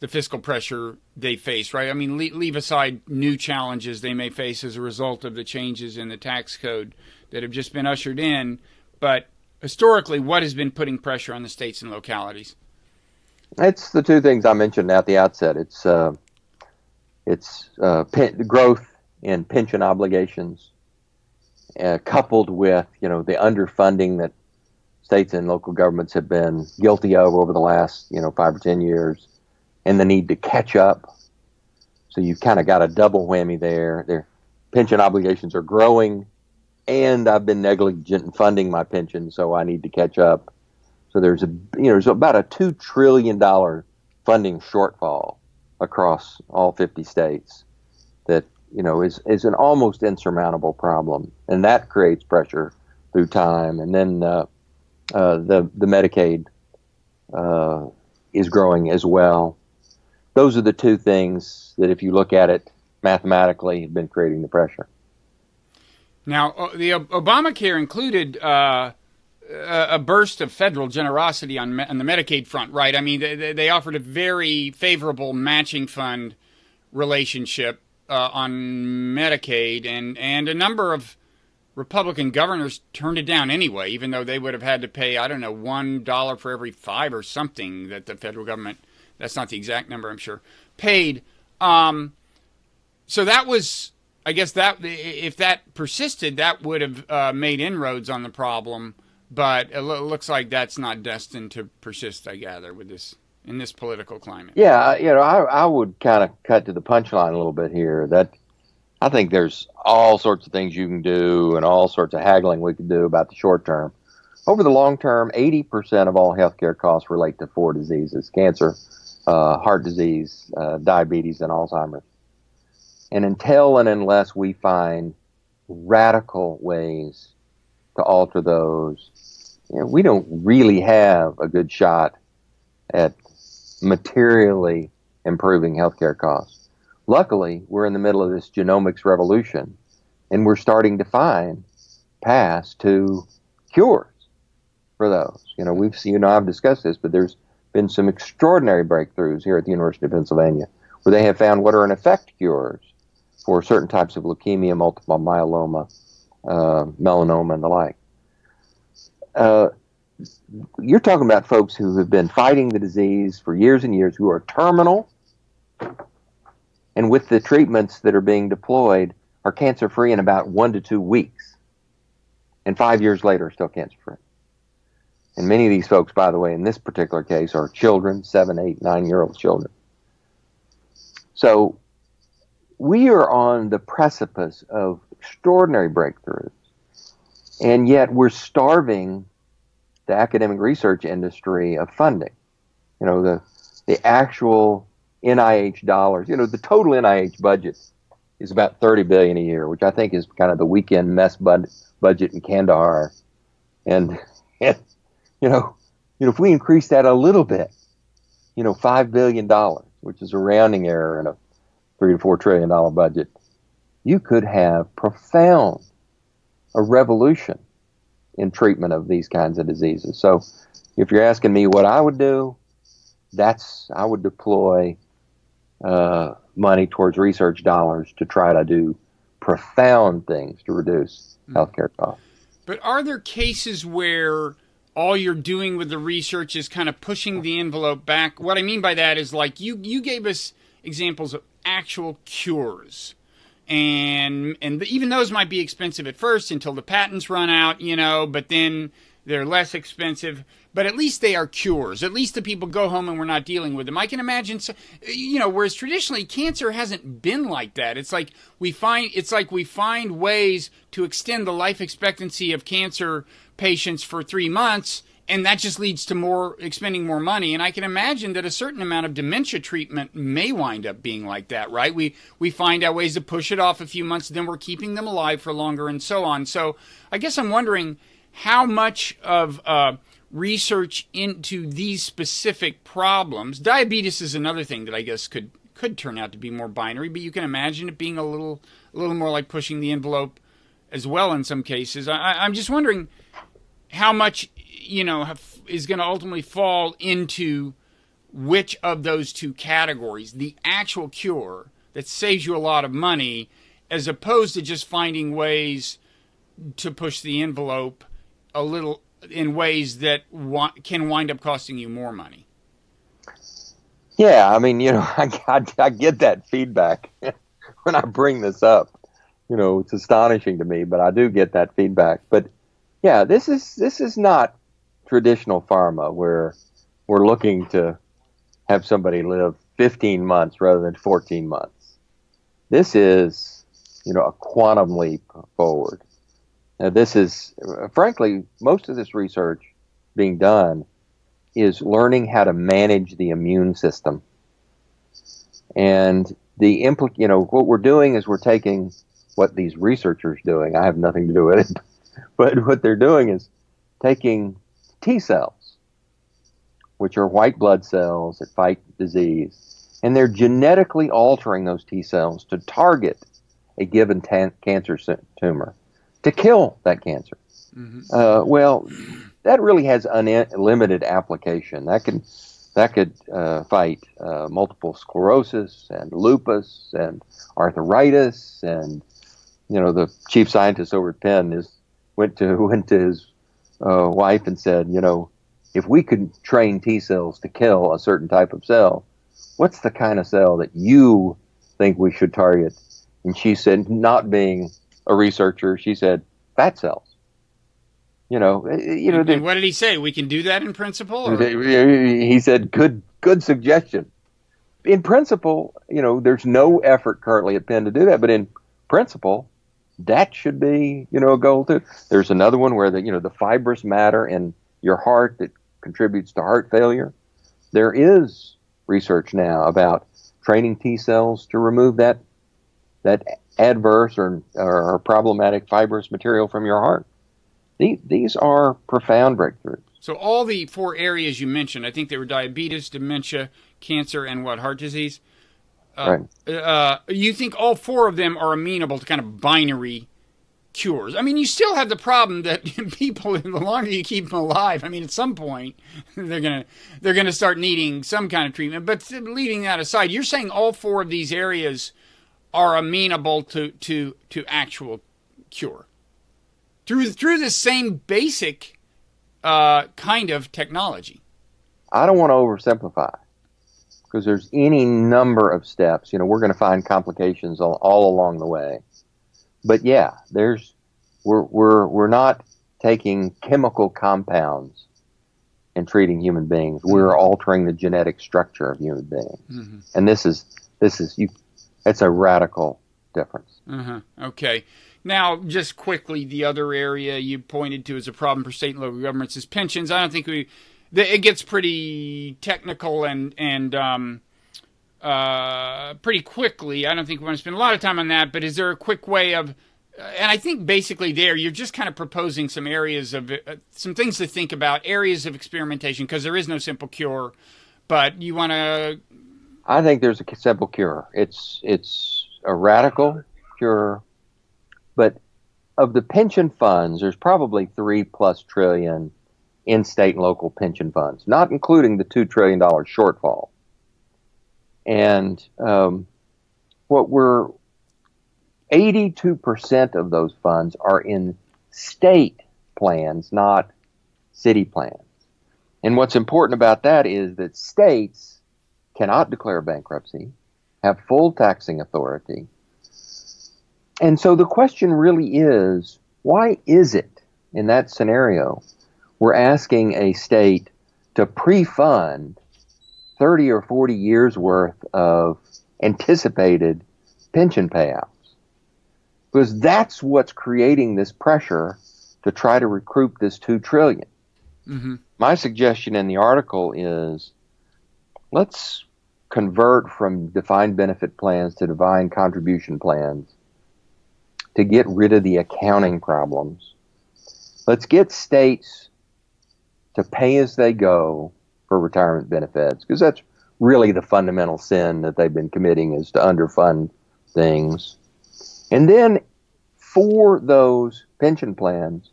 fiscal pressure they face, right? Leave aside new challenges they may face as a result of the changes in the tax code that have just been ushered in, but historically, what has been putting pressure on the states and localities? It's the two things I mentioned at the outset. It's growth in pension obligations, coupled with the underfunding that states and local governments have been guilty of over the last 5 or 10 years, and the need to catch up. So you've kind of got a double whammy there. Their pension obligations are growing, and I've been negligent in funding my pension, so I need to catch up. So there's about a $2 trillion funding shortfall across all 50 states that is an almost insurmountable problem, and that creates pressure through time. And then the Medicaid is growing as well. those are the two things that, if you look at it mathematically, have been creating the pressure. Now, the Obamacare included a burst of federal generosity on the Medicaid front, right? I mean, they offered a very favorable matching fund relationship on Medicaid, and a number of Republican governors turned it down anyway, even though they would have had to pay, I don't know, $1 for every 5 or something that the federal government, that's not the exact number, I'm sure, paid. So that was, I guess that if that persisted, that would have made inroads on the problem. But it looks like that's not destined to persist, I gather, with this in this political climate. Yeah, I would kind of cut to the punchline a little bit here. That I think there's all sorts of things you can do and all sorts of haggling we can do about the short term. Over the long term, 80% of all healthcare costs relate to 4 diseases: cancer, heart disease, diabetes, and Alzheimer's. And until and unless we find radical ways to alter those, we don't really have a good shot at materially improving healthcare costs. Luckily, we're in the middle of this genomics revolution, and we're starting to find paths to cures for those. We've seen, I've discussed this, but there's been some extraordinary breakthroughs here at the University of Pennsylvania where they have found what are in effect cures for certain types of leukemia, multiple myeloma, melanoma, and the like. You're talking about folks who have been fighting the disease for years and years, who are terminal, and with the treatments that are being deployed, are cancer-free in about 1 to 2 weeks, and 5 years later are still cancer-free. And many of these folks, by the way, in this particular case, are children, 7, 8, 9-year-old children. So we are on the precipice of extraordinary breakthroughs, and yet we're starving the academic research industry of funding. The actual NIH dollars. The total NIH budget is about $30 billion a year, which I think is kind of the weekend mess budget in Kandahar. And if we increase that a little bit, $5 billion, which is a rounding error in a $3 to $4 trillion budget, you could have a revolution in treatment of these kinds of diseases. So if you're asking me what I would do, I would deploy money towards research dollars to try to do profound things to reduce healthcare costs. But are there cases where all you're doing with the research is kind of pushing the envelope back? What I mean by that is, like, you gave us examples of actual cures. And even those might be expensive at first until the patents run out, but then they're less expensive. But at least they are cures. At least the people go home and we're not dealing with them. I can imagine, whereas traditionally cancer hasn't been like that. It's like we find ways to extend the life expectancy of cancer patients for 3 months, and that just leads to expending more money. And I can imagine that a certain amount of dementia treatment may wind up being like that, right? We find out ways to push it off a few months, then we're keeping them alive for longer and so on. So I guess I'm wondering how much of research into these specific problems. Diabetes is another thing that I guess could turn out to be more binary, but you can imagine it being a little more like pushing the envelope as well in some cases. I'm just wondering how much is going to ultimately fall into which of those two categories: the actual cure that saves you a lot of money, as opposed to just finding ways to push the envelope a little in ways that can wind up costing you more money. Yeah, I mean, I get that feedback when I bring this up. It's astonishing to me, but I do get that feedback. But yeah, this is not traditional pharma where we're looking to have somebody live 15 months rather than 14 months. This is, a quantum leap forward. Now, this is, frankly, most of this research being done is learning how to manage the immune system. And what we're doing is we're taking what these researchers are doing. I have nothing to do with it. But what they're doing is taking T cells, which are white blood cells that fight disease, And they're genetically altering those T cells to target a given cancer tumor, to kill that cancer. Well, that really has unlimited application. That could fight multiple sclerosis and lupus and arthritis. And the chief scientist over at Penn went to his wife and said, if we could train T cells to kill a certain type of cell, what's the kind of cell that you think we should target? And she said, not being a researcher, she said, fat cells. And what did he say? We can do that in principle? Or? He said, good suggestion. In principle, there's no effort currently at Penn to do that, but in principle, that should be, a goal too. There's another one where the fibrous matter in your heart that contributes to heart failure. There is research now about training T cells to remove that adverse or problematic fibrous material from your heart. These are profound breakthroughs. So all the 4 areas you mentioned, I think they were diabetes, dementia, cancer, and heart disease. Right. You think all 4 of them are amenable to kind of binary cures? I mean, you still have the problem that people, the longer you keep them alive, I mean, at some point they're gonna start needing some kind of treatment. But leaving that aside, you're saying all 4 of these areas are amenable to actual cure through the same basic kind of technology. I don't want to oversimplify, because there's any number of steps. We're going to find complications all along the way. But yeah, we're not taking chemical compounds and treating human beings. We're altering the genetic structure of human beings, and this is it's a radical difference. Okay. Now, just quickly, the other area you pointed to as a problem for state and local governments is pensions. I don't think it gets pretty technical and pretty quickly. I don't think we want to spend a lot of time on that, but is there a quick way of, and I think basically you're just kind of proposing some areas of, some things to think about, areas of experimentation, because there is no simple cure, but you want to... I think there's a simple cure. It's a radical cure, but of the pension funds, there's probably $3+ trillion in state and local pension funds, not including the $2 trillion shortfall. And 82% of those funds are in state plans, not city plans. And what's important about that is that states cannot declare bankruptcy, have full taxing authority. And so the question really is, why is it in that scenario we're asking a state to pre-fund 30 or 40 years worth of anticipated pension payouts? Because that's what's creating this pressure to try to recoup this $2 trillion. My suggestion in the article is, let's convert from defined benefit plans to defined contribution plans to get rid of the accounting problems. Let's get states to pay as they go for retirement benefits, because that's really the fundamental sin that they've been committing, is to underfund things. And then for those pension plans,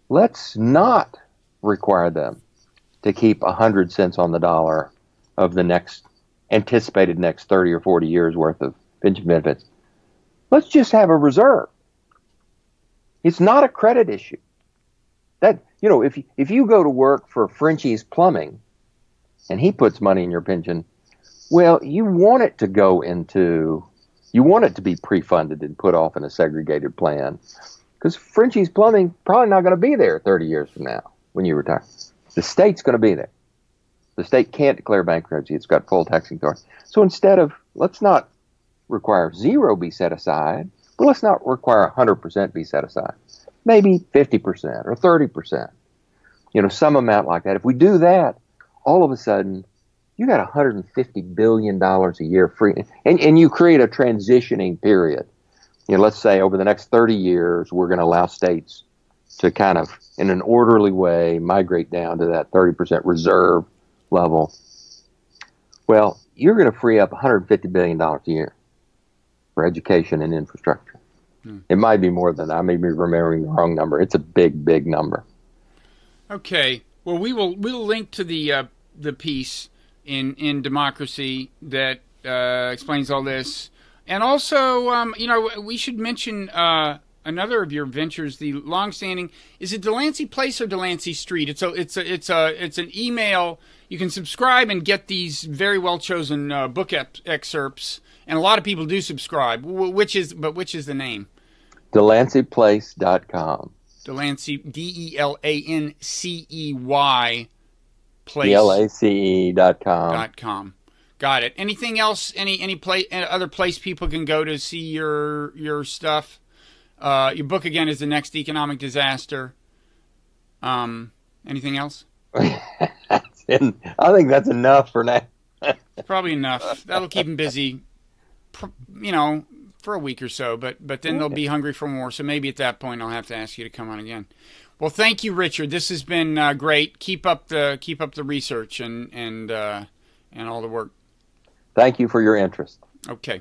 let's not require them to keep 100 cents on the dollar of the anticipated next 30 or 40 years worth of pension benefits. Let's just have a reserve. It's not a credit issue. That, if you go to work for Frenchie's Plumbing and he puts money in your pension, well, you want it to be pre-funded and put off in a segregated plan, because Frenchie's Plumbing probably not going to be there 30 years from now when you retire. The state's going to be there. The state can't declare bankruptcy. It's got full taxing authority. So instead of, let's not require zero be set aside, but let's not require 100% be set aside. Maybe 50% or 30%. Some amount like that. If we do that, all of a sudden, you got $150 billion a year free. And you create a transitioning period. Let's say over the next 30 years, we're going to allow states to kind of, in an orderly way, migrate down to that 30% reserve level. Well, you're going to free up $150 billion a year for education and infrastructure. It might be more than that. I may be remembering the wrong number. It's a big, big number. Okay. Well, we'll link to the piece in Democracy that explains all this, and also we should mention another of your ventures, the longstanding. Is it Delancey Place or Delancey Street? It's an email. You can subscribe and get these very well chosen book excerpts, and a lot of people do subscribe. Which is the name? DelanceyPlace.com. Delancey, DELANCEY place. DLACE.com. Got it. Anything else? Any other place people can go to see your stuff? Your book again is The Next Economic Disaster. Anything else? I think that's enough for now. Probably enough. That'll keep them busy, for a week or so. But then they'll be hungry for more. So maybe at that point I'll have to ask you to come on again. Well, thank you, Richard. This has been great. Keep up the research and all the work. Thank you for your interest. Okay.